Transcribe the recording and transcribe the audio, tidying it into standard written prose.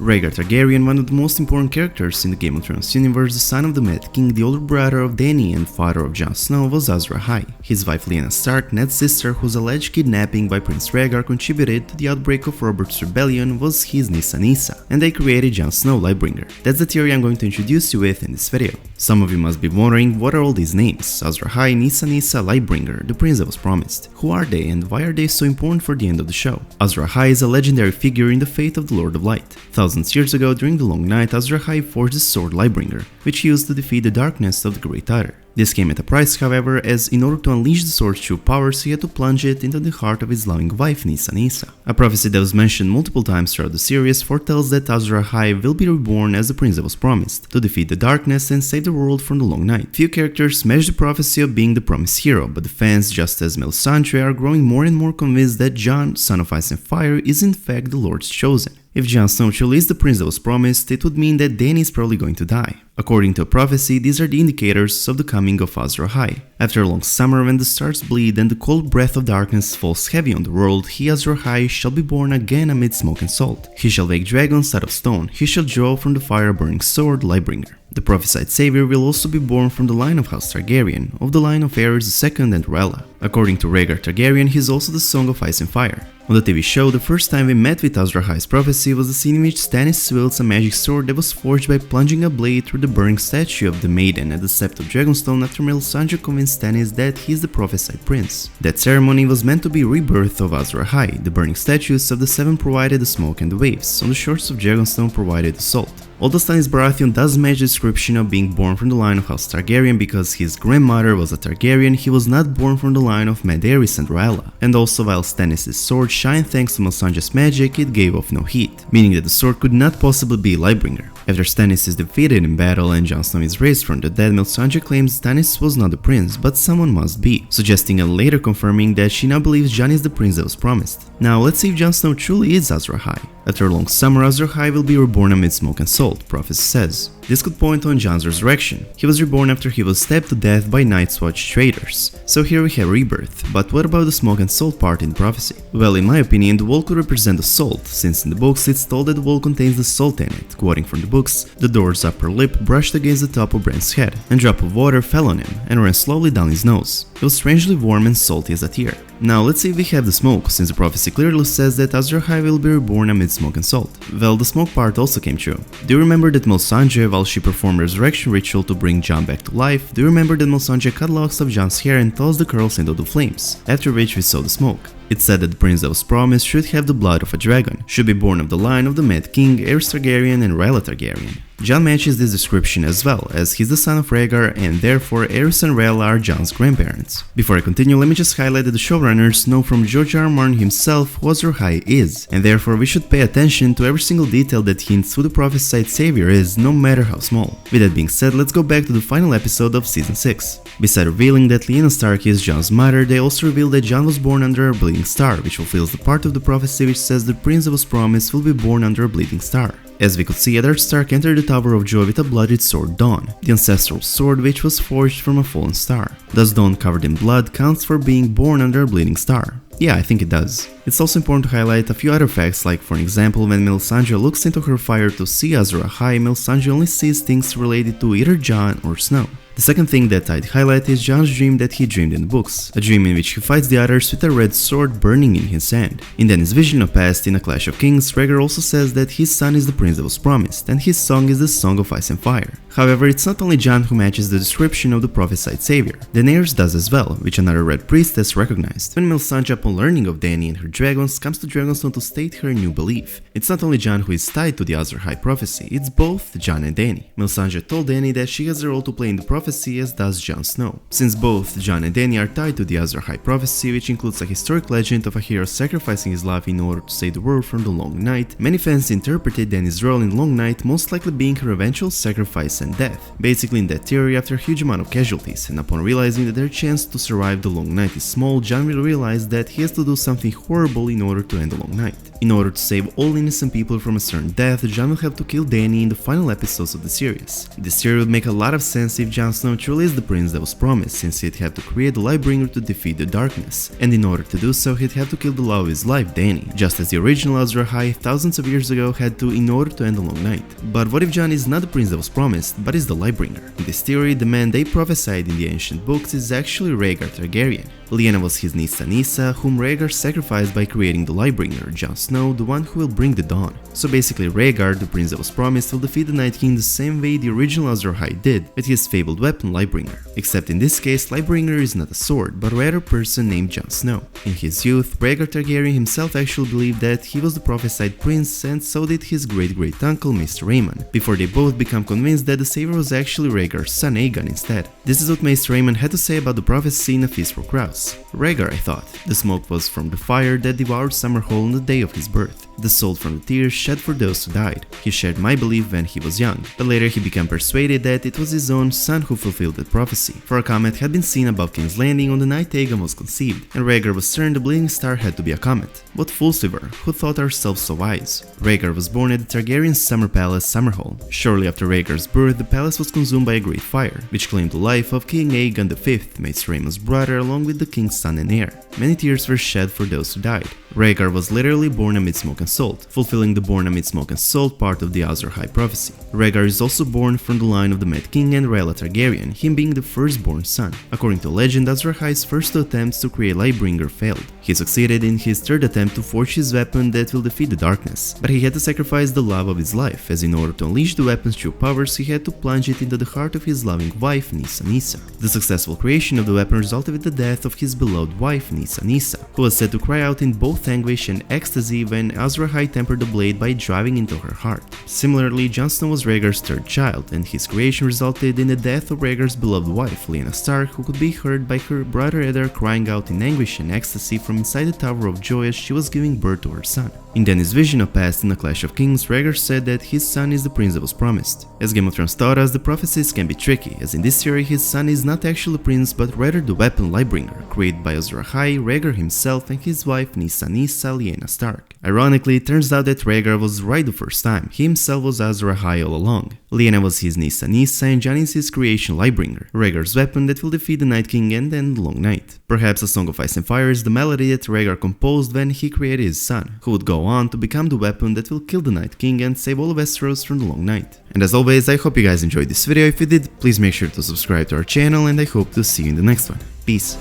Rhaegar Targaryen, one of the most important characters in the Game of Thrones universe, the son of the Mad King, the older brother of Dany and father of Jon Snow, was Azor Ahaa. His wife Lyanna Stark, Ned's sister, whose alleged kidnapping by Prince Rhaegar contributed to the outbreak of Robert's rebellion, was his Nissa, and they created Jon Snow, Lightbringer. That's the theory I'm going to introduce you with in this video. Some of you must be wondering, what are all these names? Azor Ahaa, Nissa, Lightbringer, the prince that was promised. Who are they and why are they so important for the end of the show? Azor Ahaa is a legendary figure in the faith of the Lord of Light. Thousands years ago, during the Long Night, Azor Ahaa forged the sword Lightbringer, which he used to defeat the darkness of the Great Otter. This came at a price, however, as in order to unleash the sword's true powers, he had to plunge it into the heart of his loving wife Nissa. A prophecy that was mentioned multiple times throughout the series foretells that Azor Ahaa will be reborn as the prince that was promised, to defeat the darkness and save the world from the Long Night. Few characters match the prophecy of being the promised hero, but the fans, just as Melisandre, are growing more and more convinced that Jon, son of Ice and Fire, is in fact the Lord's chosen. If Jon Snow truly is the prince that was promised, it would mean that Dany is probably going to die. According to a prophecy, these are the indicators of the coming of Azor Ahaa. After a long summer, when the stars bleed and the cold breath of darkness falls heavy on the world, he, Azor Ahaa, shall be born again amid smoke and salt. He shall wake dragons out of stone, he shall draw from the fire a burning sword, Lightbringer. The prophesied savior will also be born from the line of House Targaryen, of the line of Aerys II and Rhaella. According to Rhaegar Targaryen, he is also the Song of Ice and Fire. On the TV show, the first time we met with Azor Ahaa's prophecy was the scene in which Stannis wields a magic sword that was forged by plunging a blade through the burning statue of the maiden at the Sept of Dragonstone after Melisandre convinced Stannis that he is the prophesied prince. That ceremony was meant to be rebirth of Azor Ahaa. The burning statues of the seven provided the smoke and the waves, on the shores of Dragonstone provided the salt. Although Stannis Baratheon does match the description of being born from the line of House Targaryen because his grandmother was a Targaryen, he was not born from the line of Mad Aerys and Rhaella. And also, while Stannis' sword shined thanks to Melisandre's magic, it gave off no heat, meaning that the sword could not possibly be Lightbringer. After Stannis is defeated in battle and Jon Snow is raised from the dead, Melisandre claims Stannis was not the prince, but someone must be, suggesting and later confirming that she now believes Jon is the prince that was promised. Now let's see if Jon Snow truly is Azor Ahaa. After a long summer, Azor Ahaa will be reborn amid smoke and salt, prophecy says. This could point on Jon's resurrection. He was reborn after he was stabbed to death by Night's Watch traitors. So here we have rebirth, but what about the smoke and salt part in the prophecy? Well, in my opinion, the wall could represent the salt, since in the books it's told that the wall contains the salt in it. Quoting from the books, the door's upper lip brushed against the top of Bran's head, and a drop of water fell on him and ran slowly down his nose. It was strangely warm and salty as a tear. Now let's see if we have the smoke, since the prophecy clearly says that Azor Ahaa will be reborn amid smoke and salt. Well, the smoke part also came true. Do you remember that Melisandre, while she performed a resurrection ritual to bring Jon back to life, do you remember that Melisandre cut locks of Jon's hair and tossed the curls into the flames, after which we saw the smoke? It said that the prince that was promised should have the blood of a dragon, should be born of the line of the Mad King, Aerys Targaryen and Rhaella Targaryen. Jon matches this description as well, as he's the son of Rhaegar and therefore Aerys and Rhaella are Jon's grandparents. Before I continue, let me just highlight that the showrunners know from George R. R. Martin himself who Azor Ahaa is, and therefore we should pay attention to every single detail that hints who the prophesied savior is, no matter how small. With that being said, let's go back to the final episode of Season 6. Beside revealing that Lyanna Stark is Jon's mother, they also reveal that Jon was born under a bleeding star, which fulfills the part of the prophecy which says the prince that was promised will be born under a bleeding star. As we could see, Eddard Stark entered the Tower of Joy with a bloodied sword Dawn, the ancestral sword which was forged from a fallen star. Thus Dawn covered in blood counts for being born under a bleeding star. Yeah, I think it does. It's also important to highlight a few other facts, like for example, when Melisandre looks into her fire to see Azor Ahaa, Melisandre only sees things related to either Jon or Snow. The second thing that I'd highlight is Jon's dream that he dreamed in the books, a dream in which he fights the others with a red sword burning in his hand. In Dany's vision of past in A Clash of Kings, Rhaegar also says that his son is the prince that was promised, and his song is the Song of Ice and Fire. However, it's not only Jon who matches the description of the prophesied savior. Daenerys does as well, which another red priestess recognized. When Melisandre, upon learning of Dany and her dragons, comes to Dragonstone to state her new belief. It's not only Jon who is tied to the Azor Ahaa prophecy, it's both Jon and Dany. Melisandre told Dany that she has a role to play in the prophecy, as does Jon Snow. Since both Jon and Dany are tied to the Azor Ahaa prophecy, which includes a historic legend of a hero sacrificing his life in order to save the world from the Long Night, many fans interpreted Dany's role in Long Night most likely being her eventual sacrifice and death. Basically, in that theory, after a huge amount of casualties, and upon realizing that their chance to survive the Long Night is small, Jon will realize that he has to do something horrible in order to end the Long Night. In order to save all innocent people from a certain death, Jon will have to kill Dany in the final episodes of the series. This theory would make a lot of sense if Jon Snow truly is the prince that was promised, since he'd have to create the Lightbringer to defeat the darkness, and in order to do so he'd have to kill the love of his life, Dany, just as the original Azor Ahaa thousands of years ago had to in order to end the Long Night. But what if Jon is not the prince that was promised, but is the Lightbringer? In this theory, the man they prophesied in the ancient books is actually Rhaegar Targaryen. Lyanna was his Nissa, whom Rhaegar sacrificed by creating the Lightbringer, Jon Snow, the one who will bring the dawn. So basically Rhaegar, the prince that was promised, will defeat the Night King the same way the original Azor Ahaa did with his fabled weapon Lightbringer. Except in this case, Lightbringer is not a sword, but rather a person named Jon Snow. In his youth, Rhaegar Targaryen himself actually believed that he was the prophesied prince, and so did his great-great-uncle Mr. Aemon, before they both become convinced that the savior was actually Rhaegar's son Aegon instead. This is what Mr. Aemon had to say about the prophecy in A Feast for Crows. Rhaegar, I thought. The smoke was from the fire that devoured Summerhall on the day of his birth. The salt from the tears shed for those who died. He shared my belief when he was young, but later he became persuaded that it was his own son who fulfilled that prophecy. For a comet had been seen above King's Landing on the night Aegon was conceived, and Rhaegar was certain the bleeding star had to be a comet. What fools we were, who thought ourselves so wise. Rhaegar was born at the Targaryen summer palace Summerhall. Shortly after Rhaegar's birth, the palace was consumed by a great fire, which claimed the life of King Aegon V, Maester Aemon's brother, along with the king's son and heir. Many tears were shed for those who died. Rhaegar was literally born amid smoke and salt, fulfilling the born amid smoke and salt part of the Azor Ahaa prophecy. Rhaegar is also born from the line of the Mad King and Rhaegar Targaryen, him being the firstborn son. According to legend, Azor Ahaa's first two attempts to create Lightbringer failed. He succeeded in his third attempt to forge his weapon that will defeat the darkness, but he had to sacrifice the love of his life, as in order to unleash the weapon's true powers he had to plunge it into the heart of his loving wife Nissa. The successful creation of the weapon resulted in the death of his beloved wife Nissa, who was said to cry out in both anguish and ecstasy when Azor Ahaa tempered the blade by driving into her heart. Similarly, Jon Snow was Rhaegar's third child, and his creation resulted in the death of Rhaegar's beloved wife Lyanna Stark, who could be heard by her brother Eddard crying out in anguish and ecstasy from inside the Tower of Joy as she was giving birth to her son. In Dany's vision of past in A Clash of Kings, Rhaegar said that his son is the prince that was promised. As Game of Thrones taught us, the prophecies can be tricky, as in this theory his son is not actually a prince but rather the weapon Lightbringer, created by Azor Ahaa, Rhaegar himself and his wife Nissa Lyanna Stark. Ironically, it turns out that Rhaegar was right the first time. He himself was Azor Ahaa all along. Lyanna was his Nissa and Jon is his creation Lightbringer, Rhaegar's weapon that will defeat the Night King and end the Long Night. Perhaps A Song of Ice and Fire is the melody that Rhaegar composed when he created his son, who would go on to become the weapon that will kill the Night King and save all of Westeros from the Long Night. And as always, I hope you guys enjoyed this video. If you did, please make sure to subscribe to our channel, and I hope to see you in the next one. Peace.